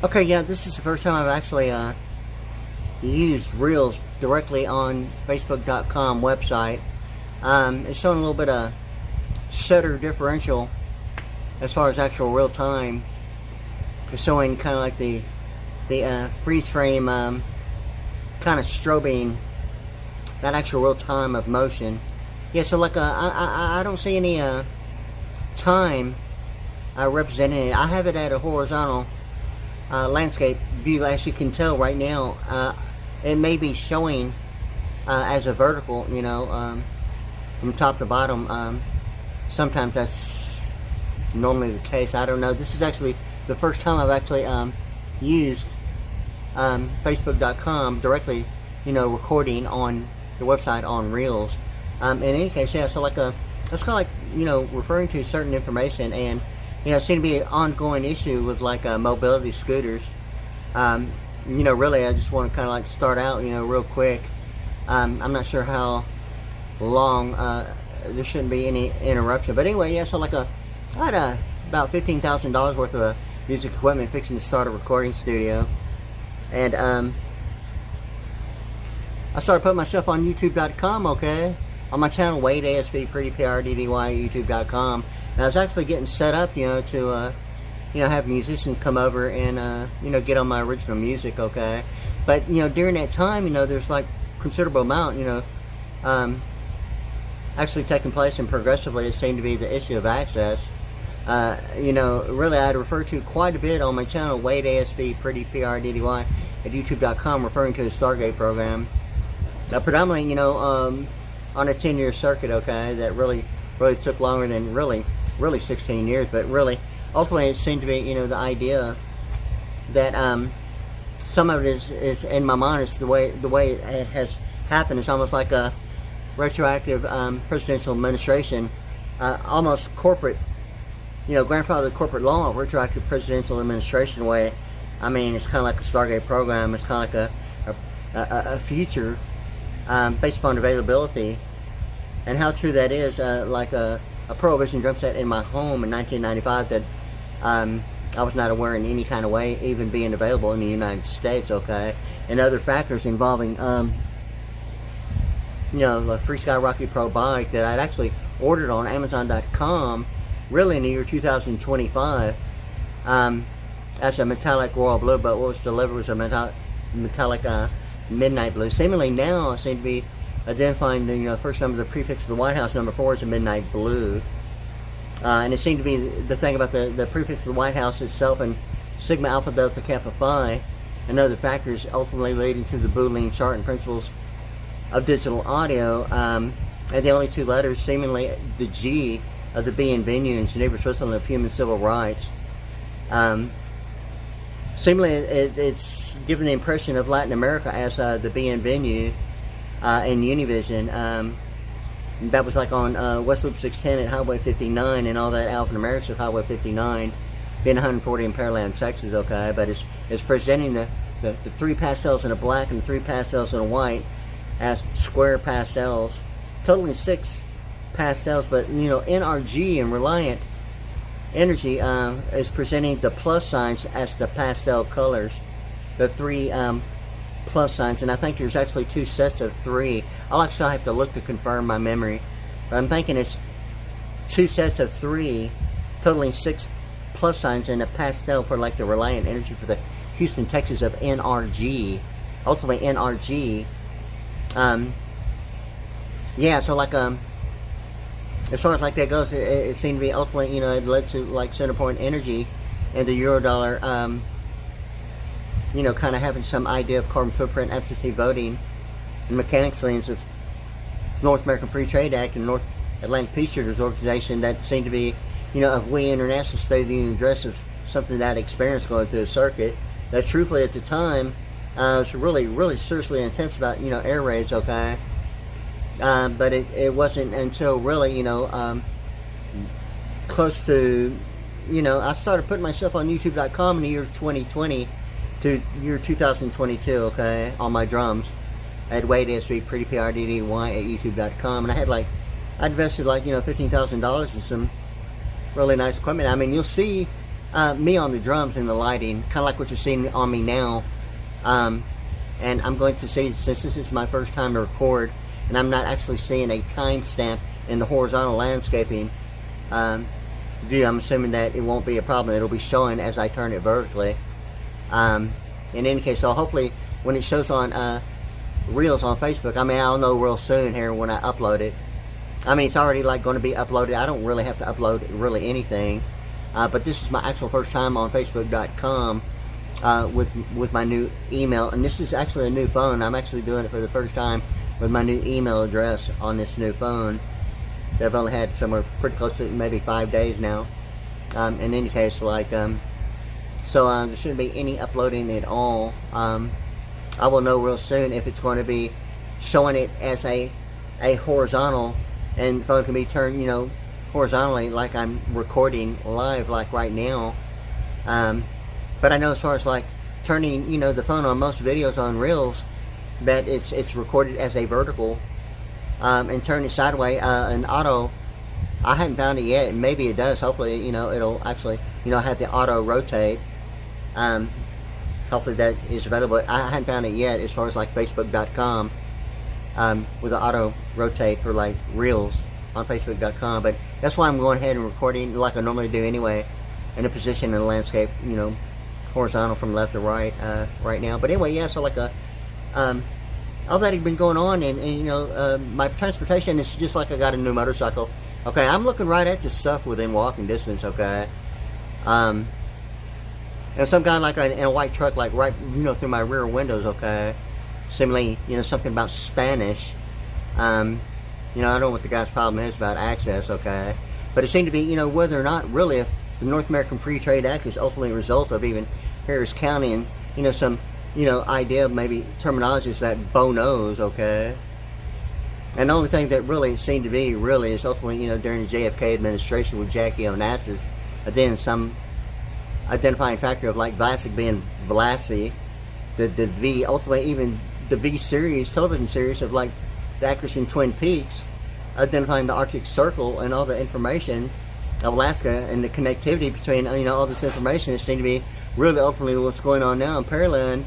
Okay, yeah, this is the first time I've actually used Reels directly on Facebook.com website. It's showing a little bit of shutter differential as far as actual real time. It's showing kind of like the freeze frame kind of strobing that actual real time of motion. Yeah, so like I don't see any time representing it. I have it at a horizontal landscape view. As you can tell right now, it may be showing as a vertical, you know, from top to bottom. Sometimes that's normally the case. I don't know. This is actually the first time I've actually used Facebook.com directly, you know, recording on the website on Reels. In any case, yeah, so like that's kind of like, you know, referring to certain information, and you know, it seemed to be an ongoing issue with like mobility scooters. You know, really, I just want to kind of like start out, you know, real quick. I'm not sure how long. There shouldn't be any interruption, but anyway, yeah. So like I had about $15,000 worth of music equipment fixing to start a recording studio, and I started putting myself on YouTube.com, okay, on my channel WadeASVPriddy, Priddy, YouTube.com. And I was actually getting set up, you know, to you know, have musicians come over and you know, get on my original music, okay. But you know, during that time, you know, there's like considerable amount, you know, actually taking place, and progressively it seemed to be the issue of access. You know, really, I'd refer to quite a bit on my channel WadeASVPriddy, Priddy, at YouTube.com, referring to the Stargate program. Predominantly, you know, on a 10-year circuit, okay, that really took longer than really 16 years, but really, ultimately, it seemed to be, you know, the idea that some of it is in my mind. It's the way it has happened. It's almost like a retroactive presidential administration, almost corporate, you know, grandfather corporate law, retroactive presidential administration way. I mean, it's kind of like a Stargate program. It's kind of like a future based upon availability, and how true that is. Like a prohibition drum set in my home in 1995 that I was not aware in any kind of way even being available in the United States, okay, and other factors involving you know, the Free Sky Rocky Pro bike that I'd actually ordered on Amazon.com really in the year 2025 as a metallic royal blue, but what was delivered was a metallic midnight blue. Seemingly now I seem to be identifying the, you know, first number of the prefix of the White House, number 4, is a midnight blue. And it seemed to be the thing about the prefix of the White House itself, and Sigma Alpha Delta Kappa Phi and other factors ultimately leading to the Boolean chart and principles of digital audio, and the only two letters, seemingly the G of the B in venue in Geneva, Switzerland, of human civil rights. Seemingly it's given the impression of Latin America as the B in venue in Univision. That was like on West Loop 610 at Highway 59, and all that alphanumerics of Highway 59 being 140 in Pearland, Texas, okay. But it's presenting the 3 pastels in a black and the 3 pastels in a white as square pastels, totaling 6 pastels. But you know, NRG and Reliant Energy is presenting the plus signs as the pastel colors, the 3 plus signs, and I think there's actually 2 sets of 3. I'll actually have to look to confirm my memory, but I'm thinking it's 2 sets of 3 totaling 6 plus signs and a pastel for like the Reliant Energy for the Houston, Texas of NRG, ultimately NRG. Yeah, so like as far as like that goes, it seemed to be ultimately, you know, it led to like center point energy and the Eurodollar, you know, kind of having some idea of carbon footprint, absentee voting, and mechanics liens of North American Free Trade Act and North Atlantic Peace Treaties Organization that seemed to be, you know, of we international State of the Union address of something that I experienced going through the circuit. That truthfully at the time was really seriously intense about, you know, air raids, okay. But it wasn't until really, you know, close to, you know, I started putting myself on YouTube.com in the year 2020 to year 2022, okay, on my drums at WadeASVPriddy, Priddy, at YouTube.com, and I had like, I invested like, you know, $15,000 in some really nice equipment. I mean, you'll see me on the drums and the lighting, kind of like what you're seeing on me now. And I'm going to see, since this is my first time to record, and I'm not actually seeing a timestamp in the horizontal landscaping view, I'm assuming that it won't be a problem. It'll be showing as I turn it vertically. In any case, so hopefully when it shows on Reels on Facebook, I mean, I'll know real soon here when I upload it. I mean, it's already like going to be uploaded. I don't really have to upload really anything. But this is my actual first time on Facebook.com with my new email, and this is actually a new phone. I'm actually doing it for the first time with my new email address on this new phone that I've only had somewhere pretty close to maybe 5 days now. In any case, like so there shouldn't be any uploading at all. I will know real soon if it's going to be showing it as a horizontal, and the phone can be turned, you know, horizontally like I'm recording live like right now. But I know as far as like turning, you know, the phone on most videos on Reels, that it's recorded as a vertical, and turn it sideways, and auto. I haven't found it yet, and maybe it does. Hopefully, you know, it'll actually, you know, have the auto rotate. Hopefully that is available. I haven't found it yet as far as like Facebook.com with the auto rotate for like Reels on Facebook.com. But that's why I'm going ahead and recording like I normally do anyway, in a position in the landscape, you know, horizontal from left to right right now. But anyway, yeah, so like all that had been going on, and you know, my transportation is just like I got a new motorcycle. Okay, I'm looking right at this stuff within walking distance, okay. And some guy like in a white truck, like right, you know, through my rear windows, okay. Similarly, you know, something about Spanish. You know, I don't know what the guy's problem is about access, okay. But it seemed to be, you know, whether or not really if the North American Free Trade Act is ultimately a result of even Harris County and, you know, some, you know, idea of maybe terminologies that Bo knows, okay. And the only thing that really seemed to be really is ultimately, you know, during the JFK administration with Jackie Onassis, then some identifying factor of like Vlasic being Vlasy, the V, ultimately even the V series, television series of like the actress in Twin Peaks, identifying the Arctic Circle and all the information of Alaska and the connectivity between, you know, all this information. It seemed to be really ultimately what's going on now in Pearland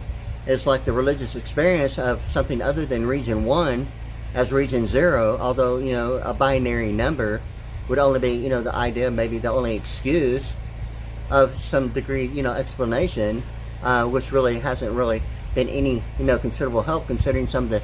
is like the religious experience of something other than region 1 as region 0, although, you know, a binary number would only be, you know, the idea, maybe the only excuse of some degree, you know, explanation, which really hasn't really been any, you know, considerable help considering some of the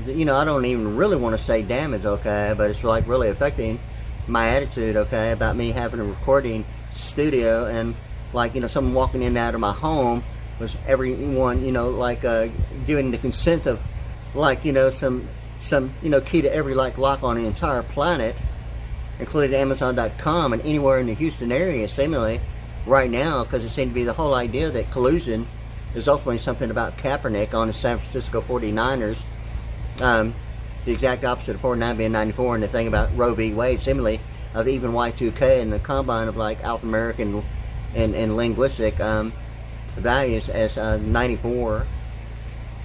you know, I don't even really want to say damage, okay, but it's like really affecting my attitude, okay, about me having a recording studio and like, you know, someone walking in and out of my home was everyone, you know, like giving the consent of like, you know, some you know, key to every like lock on the entire planet, including Amazon.com and anywhere in the Houston area seemingly right now, because it seemed to be the whole idea that collusion is ultimately something about Kaepernick on the San Francisco 49ers, the exact opposite of 49 being 94, and the thing about Roe v. Wade, similarly of even Y2K and the combine of like Alpha American and linguistic values as 94,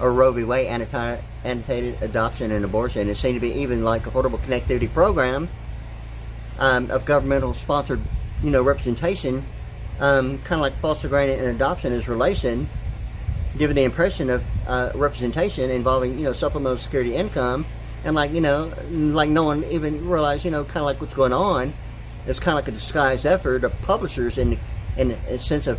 or Roe v. Wade, annotated adoption and abortion. It seemed to be even like Affordable Connectivity Program of governmental sponsored, you know, representation, kind of like foster granted and adoption as relation, giving the impression of representation involving, you know, supplemental security income, and like, you know, like no one even realized, you know, kind of like what's going on. It's kind of like a disguised effort of publishers in a sense of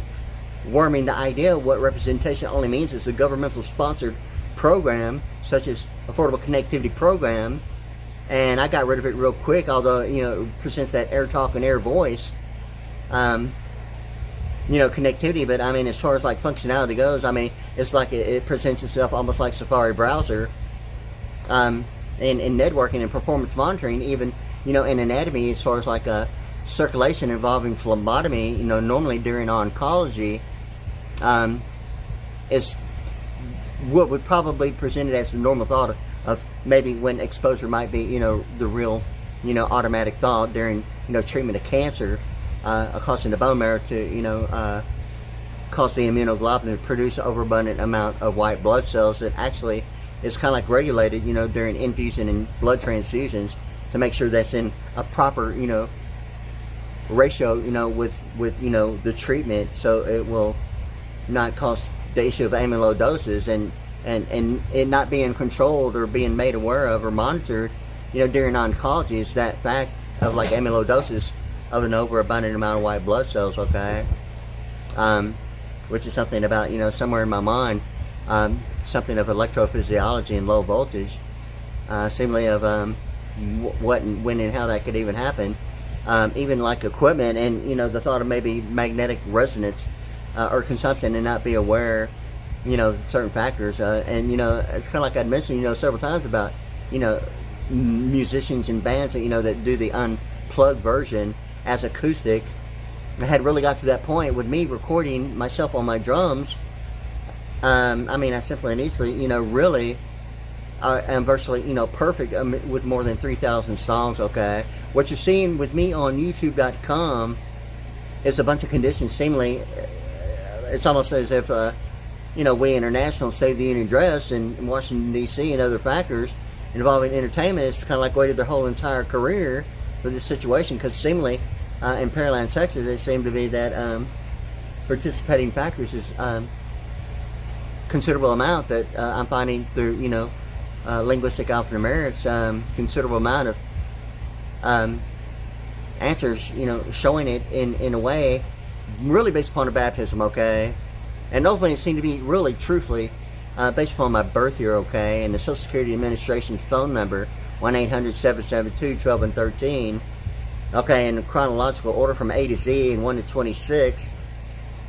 worming the idea of what representation only means is a governmental sponsored program such as Affordable Connectivity Program. And I got rid of it real quick, although, you know, it presents that air talk and air voice, you know, connectivity. But I mean, as far as like functionality goes, I mean, it's like it presents itself almost like Safari browser, in networking and performance monitoring, even, you know, in anatomy, as far as like a circulation involving phlebotomy, you know, normally during oncology, is what would probably present it as the normal thought of maybe when exposure might be, you know, the real, you know, automatic thought during, you know, treatment of cancer, causing the bone marrow to, you know, cause the immunoglobulin to produce an overabundant amount of white blood cells that actually is kind of like regulated, you know, during infusion and blood transfusions to make sure that's in a proper, you know, ratio, you know, with you know, the treatment, so it will not cause the issue of amyloidosis, and it not being controlled or being made aware of or monitored, you know, during oncology, is that fact of like amyloidosis of an overabundant amount of white blood cells, okay? Which is something about, you know, somewhere in my mind, something of electrophysiology and low voltage, seemingly of what and when and how that could even happen, even like equipment, and you know, the thought of maybe magnetic resonance or consumption, and not be aware, you know, certain factors, and you know, it's kind of like I'd mentioned, you know, several times about, you know, musicians and bands that, you know, that do the unplugged version as acoustic. I had really got to that point with me recording myself on my drums. I mean, I simply and easily, you know, really am virtually, you know, perfect with more than 3,000 songs, okay? What you're seeing with me on YouTube.com is a bunch of conditions. Seemingly, it's almost as if, you know, we international State of the Union address in Washington, D.C. and other factors involving entertainment, it's kind of like waited their whole entire career for this situation, because seemingly in Pearland, Texas, it seemed to be that participating factors is considerable amount that I'm finding through, you know, linguistic alphanumerics, considerable amount of answers, you know, showing it in a way really based upon a baptism, okay? And ultimately it seemed to be really truthfully based upon my birth year, okay, and the Social Security Administration's phone number, 1-800-772-12 and 13, okay, in chronological order from A to Z and 1 to 26,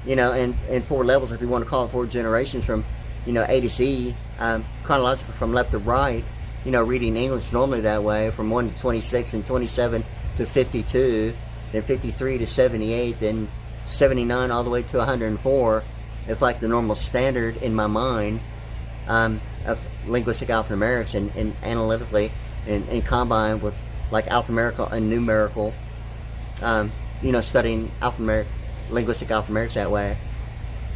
you know, and 4 levels if you want to call it 4 generations from, you know, A to Z, chronological from left to right, you know, reading English normally that way, from 1 to 26 and 27 to 52, then 53 to 78, then 79 all the way to 104. It's like the normal standard in my mind of linguistic alphanumerics, and analytically and combined with like alphanumerical and numerical, you know, studying linguistic alphanumerics that way.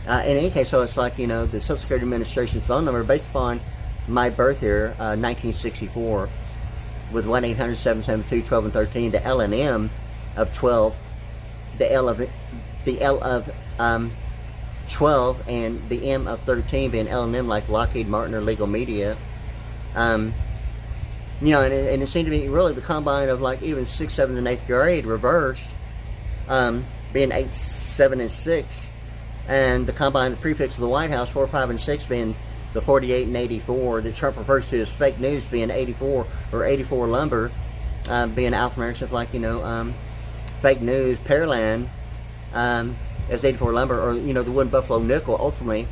In any case, so it's like, you know, the Social Security Administration's phone number based upon my birth year, 1964, with 1-800-772-12 and 13, the L and M of 12, the L of 12, and the M of 13 being L and M, like Lockheed Martin or Legal Media. You know, and it seemed to be really the combine of like even 6th, 7th, and 8th grade reversed, being 8, 7, and 6, and the combine, the prefix of the White House, 4, 5, and 6 being the 48 and 84 that Trump refers to as fake news, being 84 or 84 lumber, being alphanumerics of like, you know, fake news, Pearland, as 84 lumber, or, you know, the wooden buffalo nickel ultimately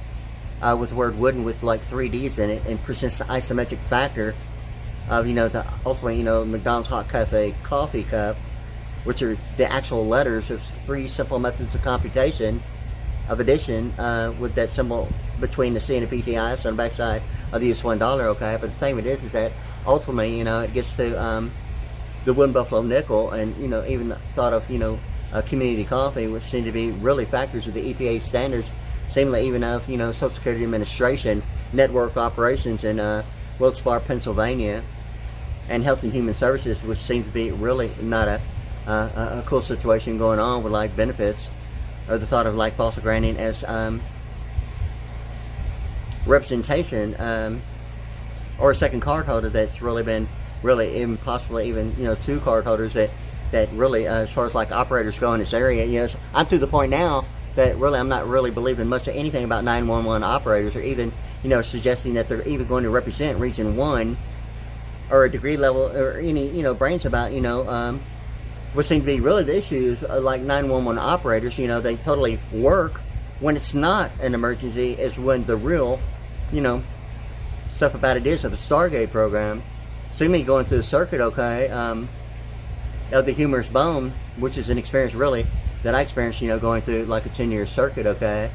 with the word wooden with like 3 D's in it, and presents the isometric factor of, you know, the ultimately, you know, McDonald's Hot Cafe coffee cup, which are the actual letters of 3 simple methods of computation of addition, with that symbol between the C and the PTIS on the backside of the US $1, okay? But the thing with this is that ultimately, you know, it gets to the wooden buffalo nickel, and, you know, even the thought of, you know, community coffee, which seem to be really factors with the EPA standards, seemingly even of, you know, Social Security Administration network operations in Wilkes-Barre, Pennsylvania, and Health and Human Services, which seems to be really not a cool situation going on with like benefits, or the thought of like false granting as representation, or a second card holder that's really been even possibly even, you know, 2 card holders that really, as far as like operators go in this area, you know, so I'm to the point now that really I'm not really believing much of anything about 911 operators, or even, you know, suggesting that they're even going to represent Region 1 or a degree level or any, you know, brains about, you know, what seem to be really the issues, like 911 operators, you know, they totally work when it's not an emergency, is when the real, you know, stuff about it is of a Stargate program. See me going through the circuit, okay, of the humerus bone, which is an experience really that I experienced, you know, going through like a 10-year circuit, okay,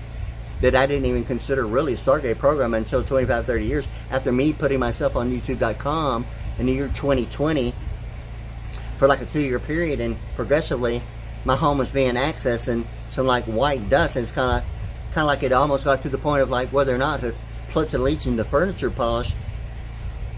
that I didn't even consider really a Stargate program until 25, 30 years after me putting myself on YouTube.com in the year 2020 for like a 2-year period, and progressively my home was being accessed and some like white dust, and it's kind of like it almost got to the point of like whether or not to put the leach in the furniture polish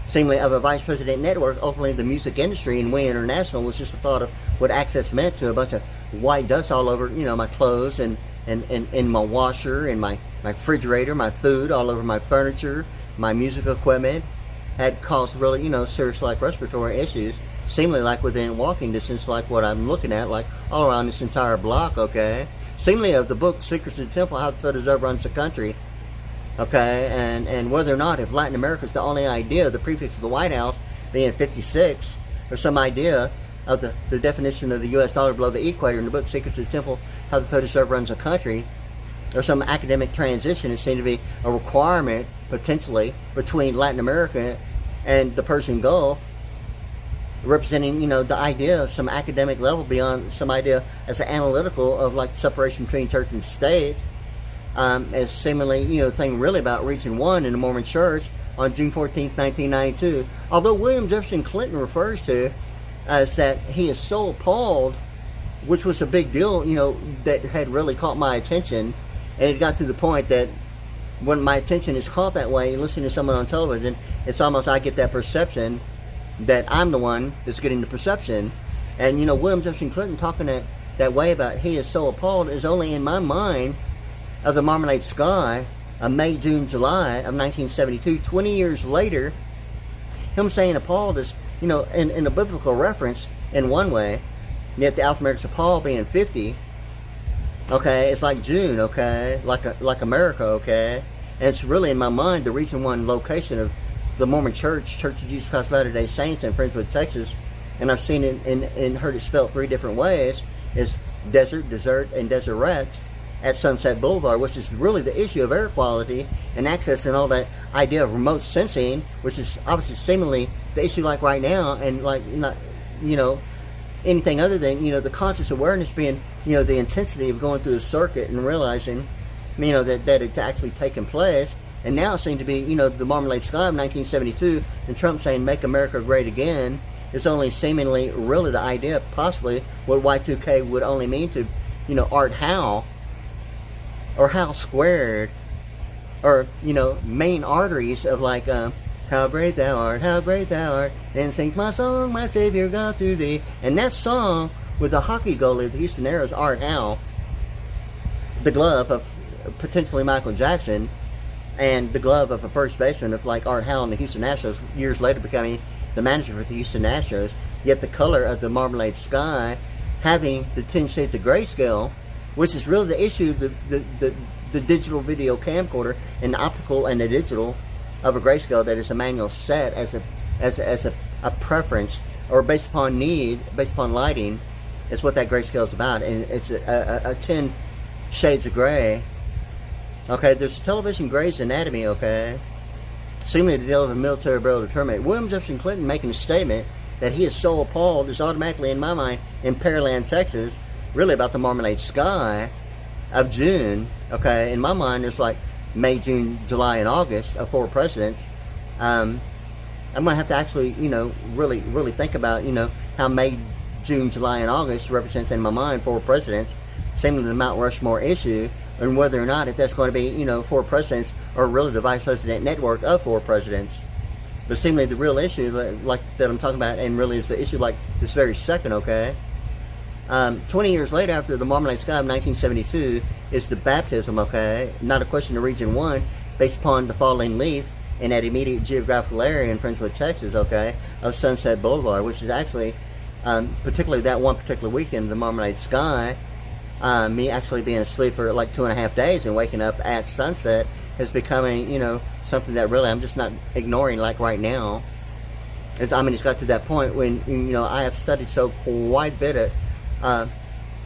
seemingly of a vice president network. Ultimately, the music industry and We International was just the thought of what access meant to a bunch of white dust all over, my clothes and my washer and my refrigerator, my food, all over my furniture, my music equipment, had caused really, serious like respiratory issues, seemingly like within walking distance, like what I'm looking at, like all around this entire block, okay? Seemingly of the book Secrets of the Temple, How the Federal Reserve Runs the Country, okay? And whether or not, if Latin America is the only idea, the prefix of the White House being 56, or some idea of the definition of the U.S. dollar below the equator in the book Secrets of the Temple, How the Federal Reserve Runs the Country, or some academic transition, it seemed to be a requirement, potentially, between Latin America and the Persian Gulf, representing, the idea of some academic level beyond some idea as an analytical of like separation between church and state, as seemingly, the thing really about Region 1 in the Mormon Church on June 14th, 1992. Although William Jefferson Clinton refers to as that he is so appalled, which was a big deal, that had really caught my attention, and it got to the point that when my attention is caught that way, listening to someone on television, it's almost I get that perception that I'm the one that's getting the perception. And William Jefferson Clinton talking that way about he is so appalled is only in my mind of the Marmalade Sky of May, June, July of 1972. 20 years later, him saying appalled is, in a biblical reference in one way, yet the alphanumerics of Paul being 50, okay, it's like June, okay, like America, okay, and it's really in my mind the Region 1 location of the Mormon Church, Church of Jesus Christ of Latter-day Saints in Friendswood, Texas, and I've seen it and heard it spelled 3 different ways, is desert, desert, and deseret at Sunset Boulevard, which is really the issue of air quality and access and all that idea of remote sensing, which is obviously seemingly the issue like right now, and like not, anything other than, the conscious awareness being, the intensity of going through a circuit and realizing, that it's actually taken place. And now it seems to be, the Marmalade Sky of 1972 and Trump saying, make America great again, is only seemingly really the idea, possibly, what Y2K would only mean to, Art Howe, or Howe Squared, or, main arteries of like, how great thou art, then sings my song, my Savior God through thee. And that song with the hockey goalie of the Houston Aeros, Art Howe, the glove of potentially Michael Jackson, and the glove of a first baseman of like Art Howe and the Houston Astros, years later becoming the manager for the Houston Astros, yet the color of the Marmalade Sky having the 10 shades of grayscale, which is really the issue, the digital video camcorder and the optical and the digital of a grayscale that is a manual set as a preference, or based upon need, based upon lighting, is what that grayscale is about. And it's a 10 shades of gray. Okay, there's television Grey's Anatomy, okay, seemingly the deal of a military barrel to terminate. William Jefferson Clinton making a statement that he is so appalled is automatically, in my mind, in Pearland, Texas, really about the Marmalade Sky of June, okay. In my mind, there's like May, June, July, and August of 4 presidents. I'm going to have to actually, really think about, how May, June, July, and August represents in my mind 4 presidents, seemingly the Mount Rushmore issue, and whether or not if that's going to be, 4 presidents, or really the vice president network of 4 presidents. But seemingly the real issue, like that I'm talking about, and really is the issue like this very second, okay? 20 years later, after the Marmalade Sky of 1972, is the baptism, okay? Not a question of Region 1, based upon the falling leaf in that immediate geographical area in Friendswood, Texas, okay, of Sunset Boulevard, which is actually, particularly that one particular weekend, the Marmalade Sky, me actually being asleep for like 2.5 days and waking up at sunset is becoming, something that really I'm just not ignoring like right now. It's got to that point when, I have studied so quite a bit of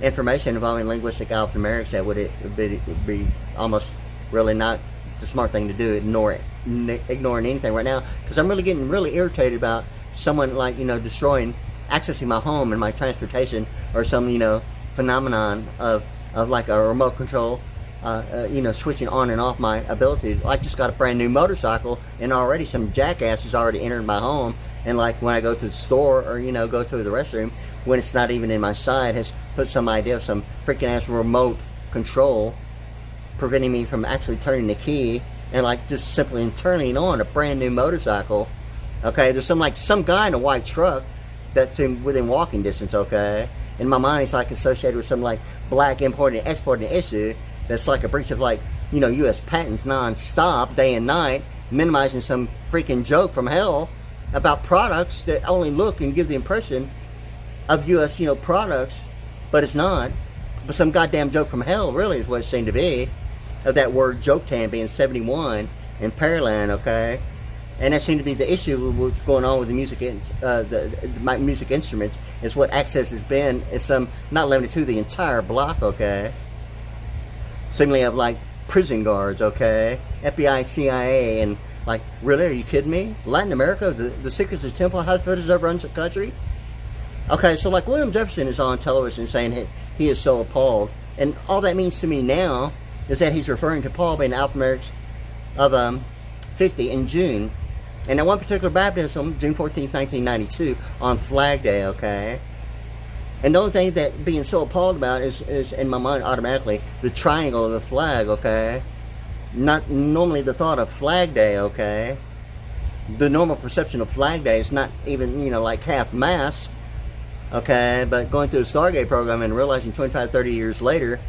information involving linguistic alphanumerics that would be almost really not the smart thing to do, ignoring anything right now, because I'm really getting really irritated about someone like, destroying, accessing my home and my transportation, or some, phenomenon of like a remote control, switching on and off my ability. I just got a brand new motorcycle, and already some jackass has already entered my home, and like when I go to the store or go to the restroom, when it's not even in my sight, has put some idea of some freaking ass remote control preventing me from actually turning the key and like just simply turning on a brand new motorcycle Okay, there's some guy in a white truck that's within walking distance. Okay, in my mind, it's like associated with some like black importing and exporting issue that's like a breach of like U.S. patents non-stop, day and night, minimizing some freaking joke from hell about products that only look and give the impression of U.S. products, but it's not. But some goddamn joke from hell really is what it seemed to be, of that word joke tan being 71 in Pearland, okay? And that seemed to be the issue with what's going on with the music, my music instruments, is what access has been, is some, not limited to the entire block, okay? Seemingly of like prison guards, okay? FBI, CIA, and like, really, are you kidding me? Latin America, the secrets of the temple hospitals that runs the country? Okay, so like William Jefferson is on television saying he is so appalled. And all that means to me now is that he's referring to Paul being alphanumerics of 50 in June. And at one particular baptism, June 14th, 1992, on Flag Day, okay? And the only thing that being so appalled about is in my mind automatically the triangle of the flag, okay? Not normally the thought of Flag Day, okay? The normal perception of Flag Day is not even, like half mass, okay? But going through the Stargate program and realizing 25, 30 years later,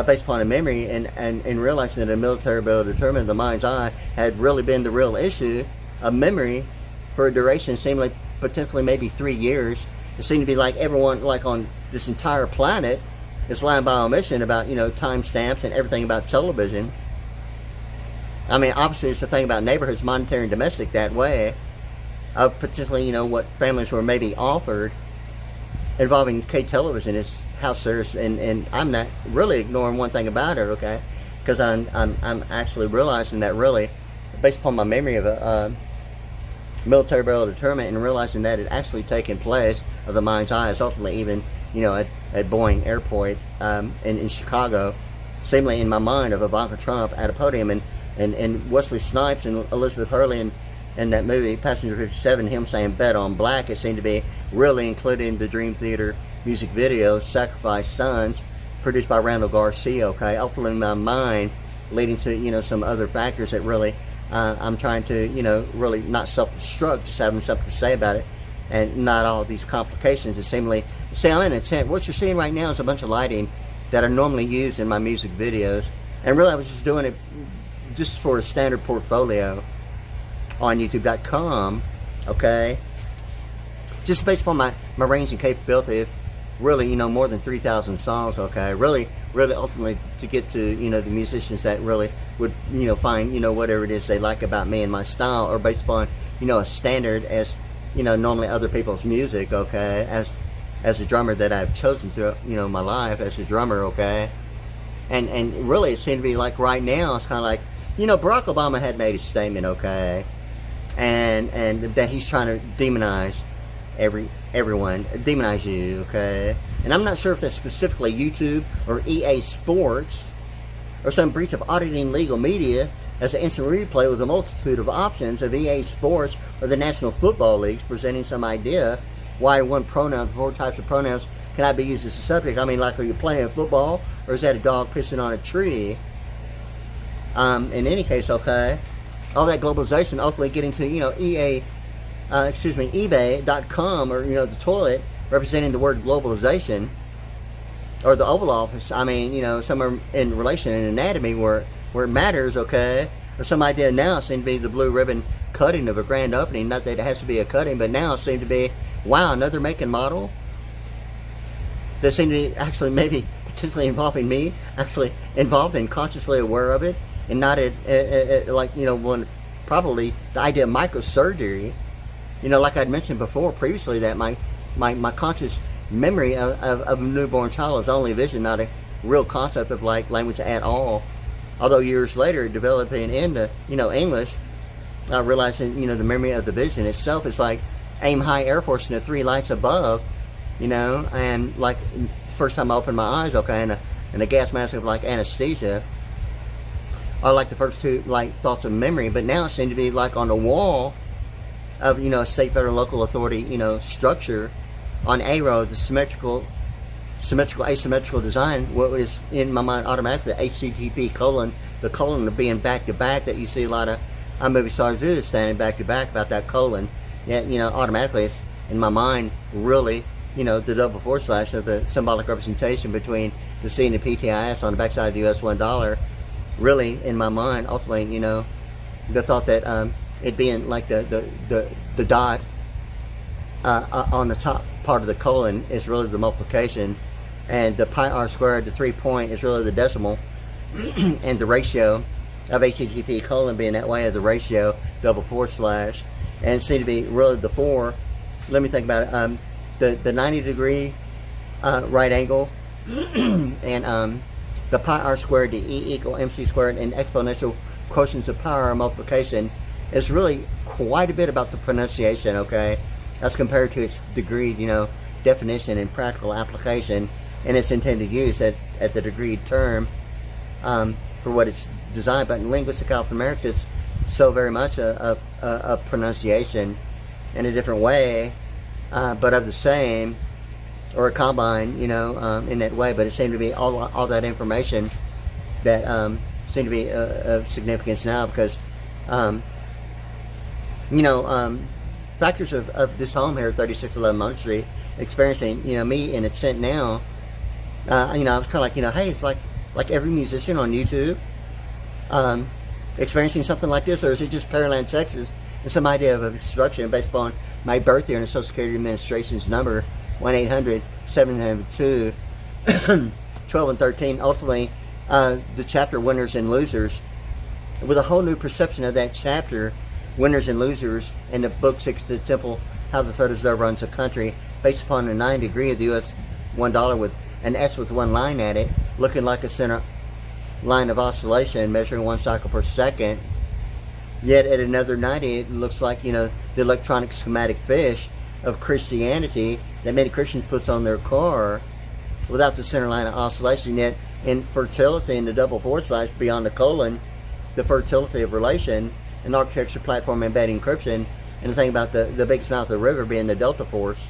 based upon a memory and realizing that a military ability to determine the mind's eye had really been the real issue, a memory for a duration seemed like potentially maybe 3 years. It seemed to be like everyone like on this entire planet is lying by omission about, timestamps and everything about television. I mean, obviously it's the thing about neighborhoods, monetary and domestic that way, of potentially, what families were maybe offered involving K-television is how serious, and I'm not really ignoring one thing about it, okay? Because I'm actually realizing that really, based upon my memory of a military burial determinant and realizing that it actually taken place of the mind's eye is ultimately even, at Boeing Airport in Chicago, seemingly in my mind of Ivanka Trump at a podium and Wesley Snipes and Elizabeth Hurley in that movie, Passenger 57, him saying bet on black, it seemed to be really including the Dream Theater music video, Sacrifice Sons, produced by Randall Garcia, okay? Ultimately in my mind, leading to, some other factors that really, I'm trying to, really not self-destruct, just having something to say about it, and not all these complications. It seemingly, see, I'm in a tent. What you're seeing right now is a bunch of lighting that are normally used in my music videos, and really I was just doing it just for a standard portfolio on YouTube.com, okay? Just based upon my range and capability of really, more than 3,000 songs, okay? Really ultimately to get to, the musicians that really would, find, whatever it is they like about me and my style, or based upon, a standard as, normally other people's music, okay? As a drummer that I've chosen to, my life as a drummer, okay? And really it seemed to be like right now, it's kind of like, Barack Obama had made a statement, okay? And that he's trying to demonize everyone, demonize you, okay? And I'm not sure if that's specifically YouTube or EA Sports or some breach of auditing legal media as an instant replay with a multitude of options of EA Sports or the National Football Leagues presenting some idea why one pronoun, 4 types of pronouns cannot be used as a subject. I mean, like, are you playing football or is that a dog pissing on a tree? In any case, okay, all that globalization ultimately getting to, eBay.com or, the toilet representing the word globalization, or the Oval Office, I mean, somewhere in relation in anatomy where it matters, okay, or some idea now seem to be the blue ribbon cutting of a grand opening, not that it has to be a cutting, but now it seems to be, wow, another make and model that seem to be actually maybe potentially involving me, actually involved and consciously aware of it, and not like, when probably the idea of microsurgery, like I'd mentioned before previously, that my conscious memory of a newborn child is only vision, not a real concept of like language at all. Although years later developing into, English, realizing, the memory of the vision itself is like aim high Air Force and the 3 lights above, and like first time I opened my eyes, okay, and a gas mask of like anesthesia are like the first 2 like thoughts of memory, but now it seems to be like on the wall of, a state, federal, local authority, structure on a road, the symmetrical, asymmetrical design, what is in my mind automatically, HTTP : the colon of being back to back, that you see a lot of movie stars do, standing back to back about that colon. Yet, automatically it's in my mind really, the double forward slash of the symbolic representation between the C and the PTIS on the backside of the US $1. Really, in my mind, ultimately, the thought that it being like the dot on the top part of the colon is really the multiplication, and the pi r squared, the 3 point, is really the decimal, and the ratio of HTTP colon being that way of the ratio double forward slash, and C to be really the 4. Let me think about it. The 90-degree right angle and the pi r squared, the E equal MC squared, and exponential quotients of power multiplication is really quite a bit about the pronunciation, okay, as compared to its degree, definition and practical application and its intended use at the degreed term for what it's designed. But in linguistic alphanumerics, it's so very much a pronunciation in a different way, but of the same, or a combine, in that way. But it seemed to be all that information that seemed to be of significance now, because factors of this home here at 3611 Monk Street, experiencing, me in its scent now, I was kind of like, hey, it's like every musician on YouTube experiencing something like this, or is it just Pearland, Texas, and some idea of obstruction based upon my birth year and the Social Security Administration's number, 1-800-772-12 and 13. Ultimately, the chapter Winners and Losers, with a whole new perception of that chapter, Winners and Losers, and the book Six to the Temple, How the Federal Reserve Runs a Country, based upon the 9 degree of the US $1 with an S with one line at it, looking like a center line of oscillation, measuring 1 cycle per second. Yet at another 90, it looks like, the electronic schematic fish of Christianity that many Christians put on their car without the center line of oscillation. Yet in fertility, in the double forward slash beyond the colon, the fertility of relation, and architecture, platform, embedding encryption, and the thing about the biggest mouth of the river being the delta force,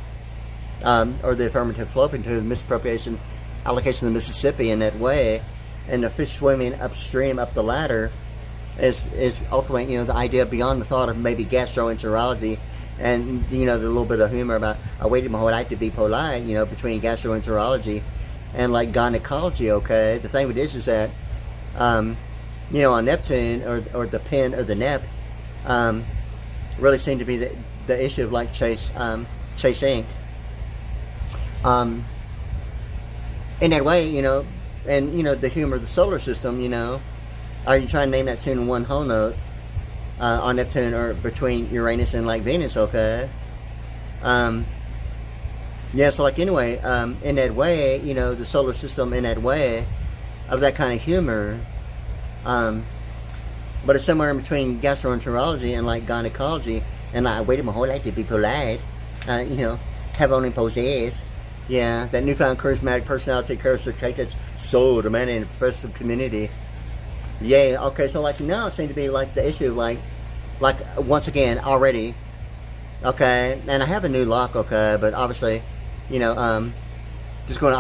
or the affirmative sloping to the misappropriation allocation of the Mississippi in that way, and the fish swimming upstream up the ladder is ultimately, the idea beyond the thought of maybe gastroenterology, and the little bit of humor about I waited my whole life to be polite, between gastroenterology and like gynecology. Okay, the thing with this is that on Neptune, or the pen, or the Nep, really seemed to be the issue of like Chase Ink. In that way, and the humor of the solar system, are you trying to name that tune in one whole note on Neptune, or between Uranus and like Venus? Okay. Yeah, so like anyway, in that way, the solar system in that way of that kind of humor, but it's somewhere in between gastroenterology and like gynecology, and like I waited my whole life to be polite, have only poses. Yeah, that newfound charismatic personality characteristic that's so demanding in the professional community. Yeah, okay, so like now it seems to be like the issue of like once again already, okay, and I have a new lock, okay, but obviously, just going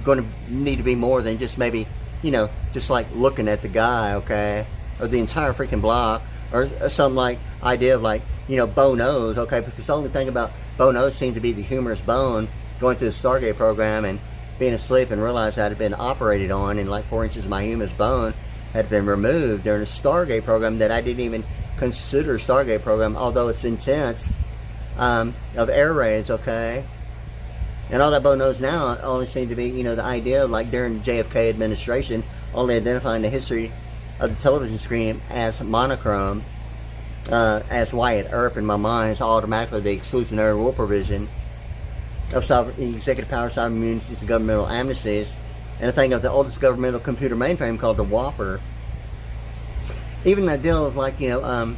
to need to be more than just maybe, just like looking at the guy, okay, or the entire freaking block, or some like idea of like, Bo knows, okay, because the only thing about Bo knows seemed to be the humorous bone going through the Stargate program and being asleep and realized that it had been operated on, and like 4 inches of my humerus bone had been removed during the Stargate program that I didn't even consider Stargate program, although it's intense, of air raids, okay? And all that Bo knows now only seemed to be, the idea of like during the JFK administration, only identifying the history of the television screen as monochrome, as Wyatt Earp in my mind is automatically the exclusionary rule provision of sovereign, executive power, sovereign immunities, and governmental amnesties, and a thing of the oldest governmental computer mainframe called the Whopper. Even the deal of like, the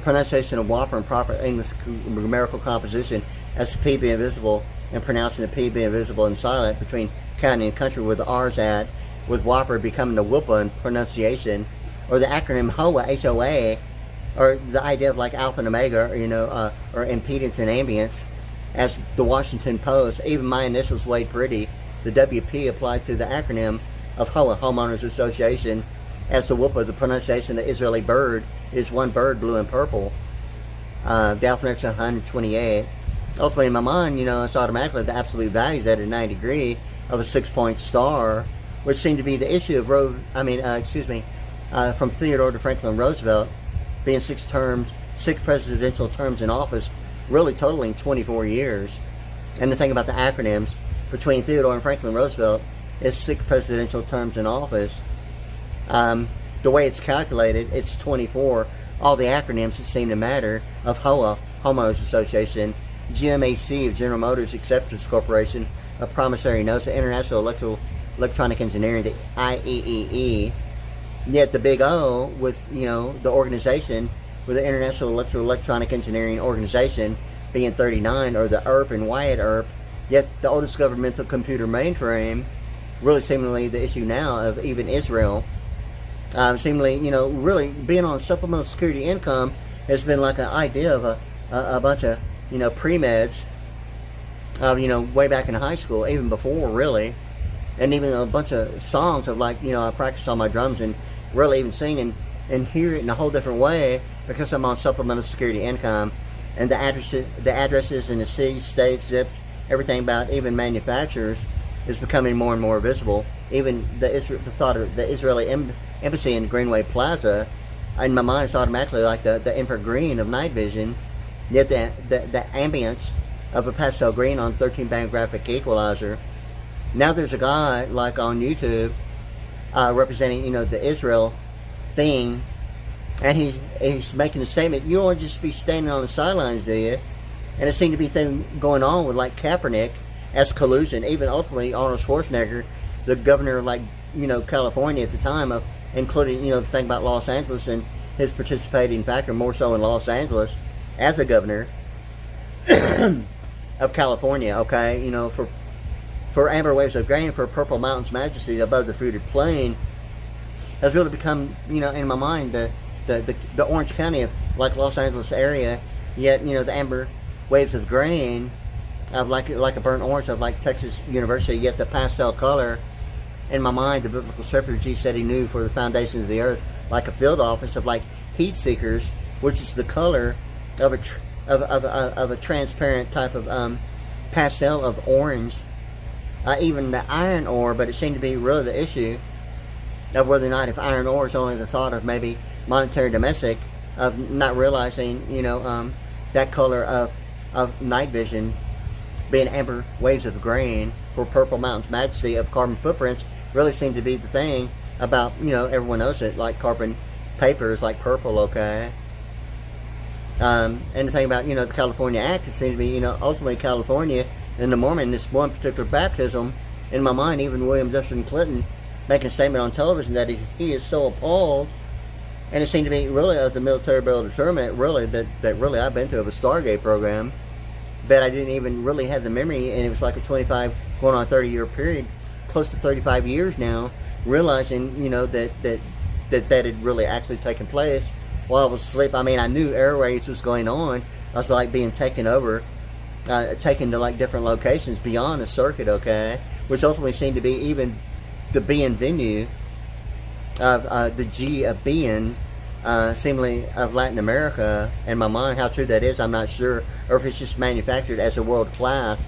pronunciation of Whopper in proper English grammatical composition as the P being visible and pronouncing the P being visible and silent between county and country where the R's at, with Whopper becoming the Whoopa in pronunciation, or the acronym HOA, H-O-A, or the idea of like alpha and omega, or impedance and ambience, as the Washington Post, even my initials WadeASVPriddy, the WP applied to the acronym of HOA, Homeowners Association, as the Whoopa, the pronunciation of the Israeli bird is one bird, blue and purple. The alphabetic's 128. Ultimately, in my mind, it's automatically the absolute values at a 90 degree of a 6-point star, which seemed to be the issue of from Theodore to Franklin Roosevelt, being 6 presidential terms in office, really totaling 24 years. And the thing about the acronyms between Theodore and Franklin Roosevelt is 6 presidential terms in office. The way it's calculated, it's 24. All the acronyms that seem to matter of HOA, Homeowners Association, GMAC of General Motors Acceptance Corporation, of Promissory Notes, the International Electronic Engineering, the IEEE. Yet the big O with, the organization, with the International Electronic Engineering Organization being 39, or the ERP and WyattERP, yet the oldest governmental computer mainframe, really seemingly the issue now of even Israel, seemingly, really being on supplemental security income has been like an idea of a bunch of, pre-meds, way back in high school, even before, really, and even a bunch of songs of like, I practice on my drums and really even sing and hear it in a whole different way because I'm on supplemental security income, and the addresses in the cities, states, zips, everything about even manufacturers is becoming more and more visible. Even the thought of the Israeli embassy in Greenway Plaza, in my mind, it's automatically like the infragreen of night vision, yet the ambience of a pastel green on 13-band graphic equalizer. Now there's a guy like on YouTube representing, the Israel thing, and he's making a statement, you don't want to just be standing on the sidelines, do you? And it seemed to be thing going on with like Kaepernick as collusion, even ultimately Arnold Schwarzenegger, the governor of like, California at the time, of including, the thing about Los Angeles and his participating factor, more so in Los Angeles as a governor of California, okay, for amber waves of grain, for purple mountains majesty above the fruited plain, has really become, in my mind, the Orange County of like Los Angeles area, yet, the amber waves of grain of like a burnt orange of like Texas University, yet the pastel color, in my mind, the biblical scripture, Jesus said he knew for the foundations of the earth, like a field office of like heat seekers, which is the color of a transparent type of pastel of orange, even the iron ore. But it seemed to be really the issue of whether or not if iron ore is only the thought of maybe monetary domestic, of not realizing, that color of night vision being amber waves of grain for purple mountains majesty of carbon footprints really seemed to be the thing about, everyone knows it, like carbon paper is like purple, okay? And the thing about, the California Act, it seemed to be, ultimately California and the Mormon, this one particular baptism, in my mind, even William Jefferson Clinton making a statement on television that he is so appalled, and it seemed to be really of the military bill of determinant, really, that really I've been to of a Stargate program, but I didn't even really have the memory, and it was like a 25, going on 30-year period, close to 35 years now, realizing, that had really actually taken place while I was asleep. I mean, I knew airwaves was going on. I was like being taken over, taken to like different locations beyond the circuit, okay, which ultimately seemed to be even the being venue of the G of being, seemingly of Latin America. In my mind, how true that is, I'm not sure, or if it's just manufactured as a world class,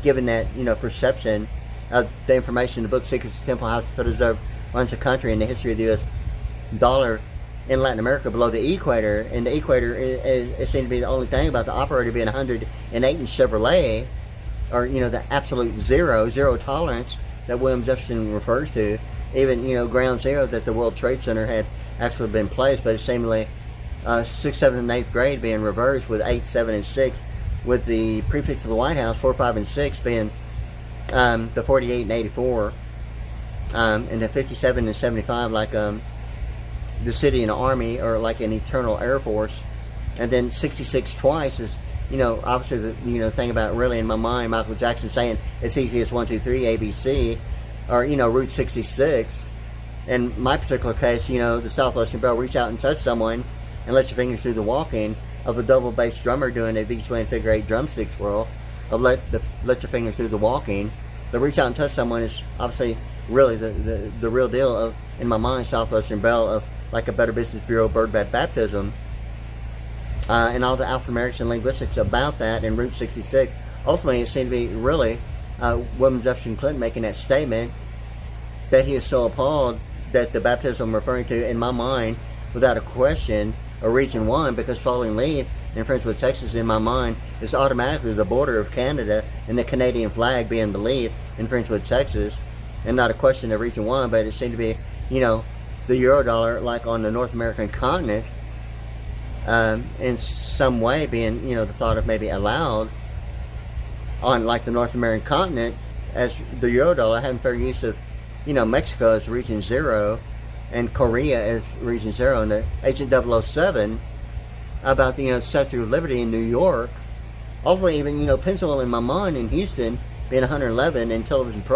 given that, perception of the information, the book Secrets of Temple House Preserve runs the country and the history of the U.S. dollar in Latin America below the equator, and the equator it seemed to be the only thing about the operator being 108 in Chevrolet, or, the absolute zero tolerance that William Jefferson refers to, even, ground zero that the World Trade Center had actually been placed, but it's seemingly 6th, 7th, and 8th grade being reversed, with 8, 7, and 6, with the prefix of the White House, 4, 5, and 6 being the 48 and 84, and the 57 and 75 like the city and the army, or like an eternal air force, and then 66 twice is, obviously the thing about really in my mind, Michael Jackson saying it's easy as 1, 2, 3 ABC, or Route 66. In my particular case, the Southwestern Bell, reach out and touch someone and let your fingers do the walking, of a double bass drummer doing a V-swing figure 8 drumstick twirl, of let your fingers do the walking. The reach out and touch someone is obviously really the real deal of, in my mind, Southwestern Bell, of like a Better Business Bureau Birdbat baptism, and all the Alphanumerics and linguistics about that, and Route 66. Ultimately, it seemed to be really William Jefferson Clinton making that statement that he is so appalled that the baptism I'm referring to, in my mind, without a question, a Region 1, because Falling Leaf in Friendswood, Texas, in my mind, is automatically the border of Canada, and the Canadian flag being the leaf in Friendswood, Texas, and not a question of Region 1, but it seemed to be, you know, the Eurodollar, like on the North American continent, in some way being, you know, the thought of maybe allowed on, like, the North American continent as the Eurodollar, having fair use of, you know, Mexico as Region 0 and Korea as Region 0, and the Agent 007 about the, you know, Statue of Liberty in New York. Ultimately, even, you know, Pensacola in my mind, in Houston, being 111, and television